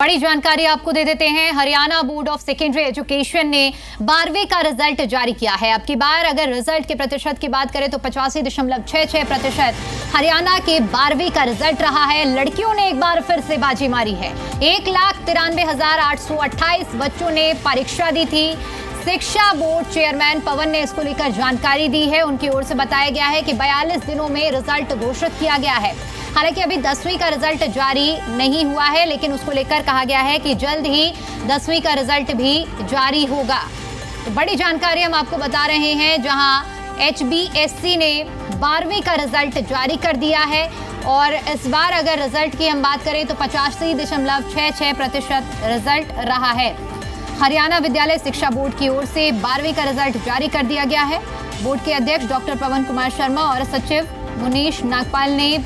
बड़ी जानकारी आपको दे देते हैं। Haryana board of secondary education ने 12वीं का रिजल्ट जारी किया है। अब की बार अगर रिजल्ट के प्रतिशत की बात करें तो 85.66% हरियाणा के 12वीं का रिजल्ट रहा है। लड़कियों ने एक बार फिर से बाजी मारी है। 1,93,828 बच्चों ने परीक्षा दी थी। शिक्षा बोर्ड चेयरमैन पवन ने इसको लेकर जानकारी दी है। उनकी ओर से बताया गया है कि 42 दिनों में रिजल्ट घोषित किया गया है। हालांकि अभी 10वीं का रिजल्ट जारी नहीं हुआ है, लेकिन उसको लेकर कहा गया है कि जल्द ही 10वीं का रिजल्ट भी जारी होगा। तो बड़ी जानकारी हम आपको बता रहे हैं, जहां HBSC ने 12वीं का रिजल्ट जारी कर दिया है और इस बार अगर रिजल्ट की हम बात करें तो 85.66% रिजल्ट रहा है। हरियाणा विद्यालय शिक्षा बोर्ड की ओर से 12वीं का रिजल्ट जारी कर दिया गया है। बोर्ड के अध्यक्ष डॉक्टर पवन कुमार शर्मा और सचिव मुनीश नागपाल ने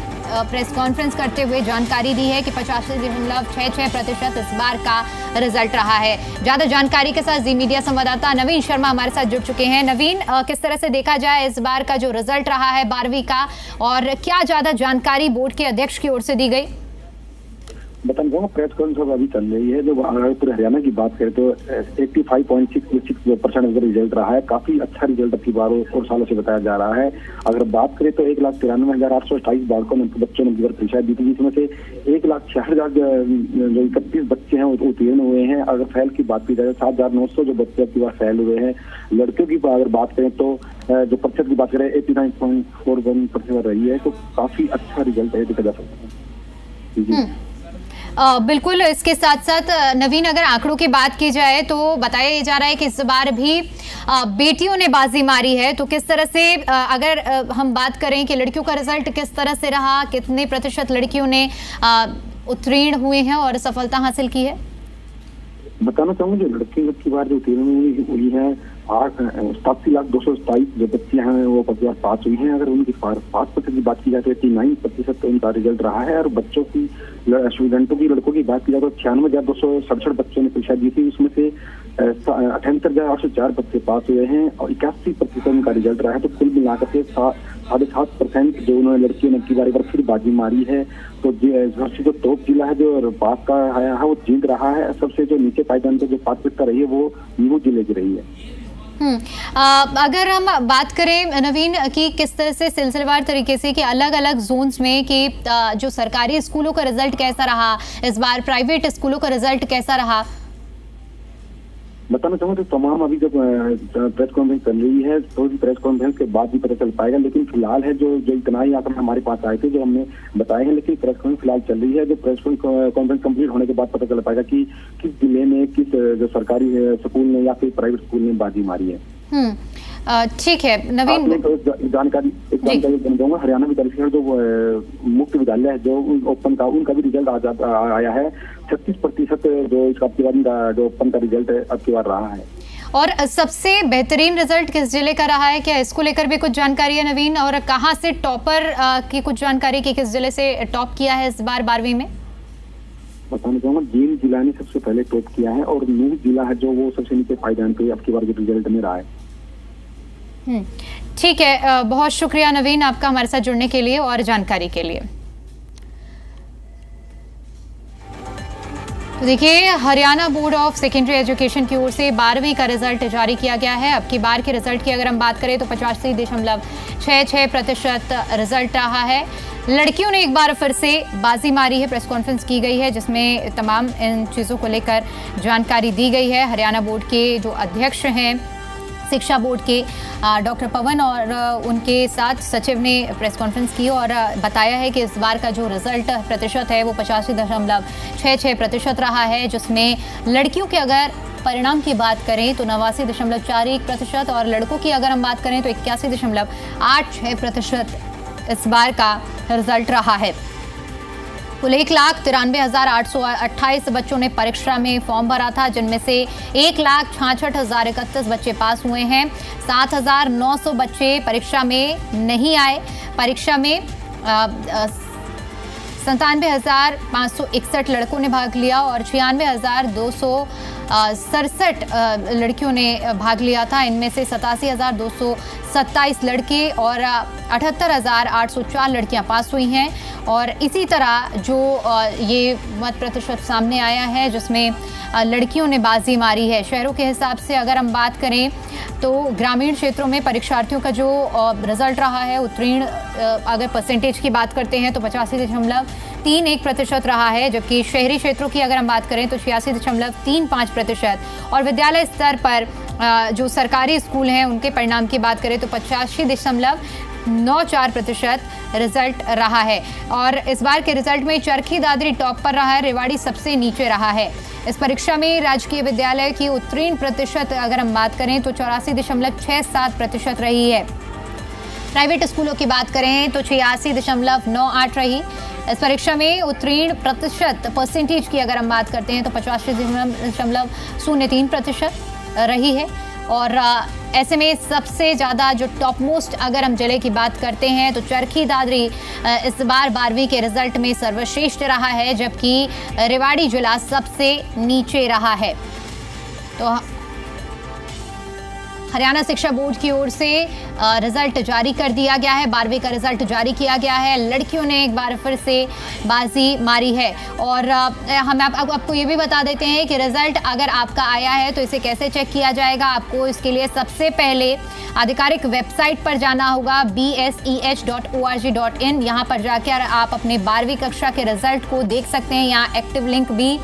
प्रेस कॉन्फ्रेंस करते हुए जानकारी दी है कि 85.66% इस बार का रिजल्ट रहा है। ज्यादा जानकारी के साथ जी मीडिया संवाददाता नवीन शर्मा हमारे साथ जुड़ चुके हैं। नवीन, किस तरह से देखा जाए इस बार का जो रिजल्ट रहा है 12वीं का, और क्या ज्यादा जानकारी बोर्ड के अध्यक्ष की ओर से दी गई? बताना चाहूँगा, प्रेस कॉन्फ्रेंस अभी चल रही है। जो पूरे हरियाणा की बात करें तो 85.66% रिजल्ट रहा है। काफी अच्छा रिजल्ट अपनी बार और सालों से बताया जा रहा है। अगर बात करें तो 1,93,828 बालकों ने बच्चों ने परीक्षा दी थी, जिसमें से 1,06,031 बच्चे हैं वो उत्तीर्ण हुए हैं। अगर फेल की बात की जाए 7,900 जो बच्चे अपनी बार फेल हुए हैं। लड़कियों की अगर बात करें तो जो प्रतिशत की बात करें 89.41% रही है। तो काफी अच्छा रिजल्ट है, देखा जा सकता है। बिल्कुल। इसके साथ साथ नवीन, अगर आंकड़ों की बात की जाए तो बताया जा रहा है कि इस बार भी बेटियों ने बाजी मारी है। तो किस तरह से अगर हम बात करें कि लड़कियों का रिजल्ट किस तरह से रहा, कितने प्रतिशत लड़कियों ने उत्तीर्ण हुए हैं और सफलता हासिल की है? बताना चाहूंगा, जो लड़कियों की बार जो उत्तीर्ण हुई है 87,227 जो बच्चे हैं वो परीक्षा पास हुई हैं। अगर उनकी पास प्रतिशत की बात की जाए तो 89% उनका रिजल्ट रहा है। और बच्चों की स्टूडेंटों की लड़कों की बात की जाए तो 96,267 बच्चों ने परीक्षा दी थी। उसमें से 78,804 बच्चे पास हुए हैं और 81% उनका रिजल्ट रहा है। तो कुल मिलाकर के 7.5% जो उन्होंने लड़कियों ने की बार फिर बाजी मारी है। तो सबसे जो टॉप जिला है जो पास का है वो जीत रहा है। सबसे जो नीचे पायदान पे जो पात्रता रही है वो न्यू जिले की रही है। अगर हम बात करें नवीन कि किस तरह से सिलसिलेवार तरीके से कि अलग अलग जोन्स में कि जो सरकारी स्कूलों का रिजल्ट कैसा रहा, इस बार प्राइवेट स्कूलों का रिजल्ट कैसा रहा? बताना चाहूँगा तो तमाम अभी जब प्रेस कॉन्फ्रेंस चल रही है तो प्रेस कॉन्फ्रेंस के बाद भी पता चल पाएगा। लेकिन फिलहाल है जो इतना ही आंकड़े हमारे पास आए थे जो हमने बताए हैं। लेकिन प्रेस कॉन्फ्रेंस फिलहाल चल रही है। जो प्रेस कॉन्फ्रेंस कंप्लीट होने के बाद पता चल पाएगा कि किस जिले में किस जो सरकारी स्कूल ने या फिर प्राइवेट स्कूल ने बाजी मारी है। ठीक है नवीन, जानकारी दूंगा। हरियाणा विद्यालय जो मुक्त विद्यालय है जो ओपन का, उनका भी रिजल्ट आया है। 36% जो इसका जो ओपन का रिजल्ट है अब की बार रहा है। और सबसे बेहतरीन रिजल्ट किस जिले का रहा है, क्या इसको लेकर भी कुछ जानकारी है नवीन? और कहां से टॉपर की कुछ जानकारी की किस जिले से टॉप किया है इस बार 12वीं में? बताना चाहूँगा, जींद जिला ने सबसे पहले टॉप किया है और नूह जिला है जो वो सबसे नीचे पायदान पे अब की बार जो रिजल्ट में रहा है। ठीक है, बहुत शुक्रिया नवीन आपका हमारे साथ जुड़ने के लिए और जानकारी के लिए। तो देखिए, Haryana board of secondary education की ओर से 12वीं का रिजल्ट जारी किया गया है। अब की बार के रिजल्ट की अगर हम बात करें तो 85.66% रिजल्ट रहा है। लड़कियों ने एक बार फिर से बाजी मारी है। प्रेस कॉन्फ्रेंस की गई है जिसमें तमाम इन चीज़ों को लेकर जानकारी दी गई है। हरियाणा बोर्ड के जो अध्यक्ष हैं शिक्षा बोर्ड के डॉक्टर पवन और उनके साथ सचिव ने प्रेस कॉन्फ्रेंस की और बताया है कि इस बार का जो रिजल्ट प्रतिशत है वो 85.66% रहा है, जिसमें लड़कियों के अगर परिणाम की बात करें तो 89.41% और लड़कों की अगर हम बात करें तो 81.86% इस बार का रिजल्ट रहा है। कुल 1,93,828 बच्चों ने परीक्षा में फॉर्म भरा था, जिनमें से 1,66,031 बच्चे पास हुए हैं। 7,900 बच्चे परीक्षा में नहीं आए। परीक्षा में 97,561 लड़कों ने भाग लिया और 96,200 67 लड़कियों ने भाग लिया था। इनमें से 87,227 लड़के और 78,804 लड़कियां पास हुई हैं। और इसी तरह जो ये मत प्रतिशत सामने आया है जिसमें लड़कियों ने बाजी मारी है। शहरों के हिसाब से अगर हम बात करें तो ग्रामीण क्षेत्रों में परीक्षार्थियों का जो रिजल्ट रहा है, उत्तीर्ण अगर परसेंटेज की बात करते हैं तो 85.31% रहा है, जबकि शहरी क्षेत्रों की अगर हम बात करें तो 86.35%। और विद्यालय स्तर पर जो सरकारी स्कूल हैं उनके परिणाम की बात करें तो 85.94% रिजल्ट रहा है। और इस बार के रिजल्ट में चरखी दादरी टॉप पर रहा है, रेवाड़ी सबसे नीचे रहा है। इस परीक्षा में राजकीय विद्यालय की उत्तीर्ण प्रतिशत अगर हम बात करें तो 84.67% रही है। प्राइवेट स्कूलों की बात करें तो 86.98 रही। इस परीक्षा में उत्तीर्ण परसेंटेज की अगर हम बात करते हैं तो 85.03% रही है। और ऐसे में सबसे ज़्यादा जो टॉप मोस्ट अगर हम जिले की बात करते हैं तो चरखी दादरी इस बार 12वीं के रिजल्ट में सर्वश्रेष्ठ रहा है, जबकि रेवाड़ी जिला सबसे नीचे रहा है। तो हरियाणा शिक्षा बोर्ड की ओर से रिजल्ट जारी कर दिया गया है। 12वीं का रिजल्ट जारी किया गया है। लड़कियों ने एक बार फिर से बाजी मारी है। और हम आपको ये भी बता देते हैं कि रिजल्ट अगर आपका आया है तो इसे कैसे चेक किया जाएगा। आपको इसके लिए सबसे पहले आधिकारिक वेबसाइट पर जाना होगा bseh.org.in। यहाँ पर जाकर आप अपने 12वीं कक्षा के रिजल्ट को देख सकते हैं। यहाँ एक्टिव लिंक भी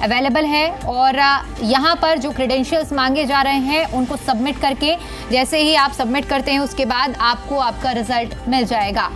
अवेलेबल है। और यहाँ पर जो क्रेडेंशियल्स मांगे जा रहे हैं उनको सबमिट करके जैसे ही आप सबमिट करते हैं उसके बाद आपको आपका रिजल्ट मिल जाएगा।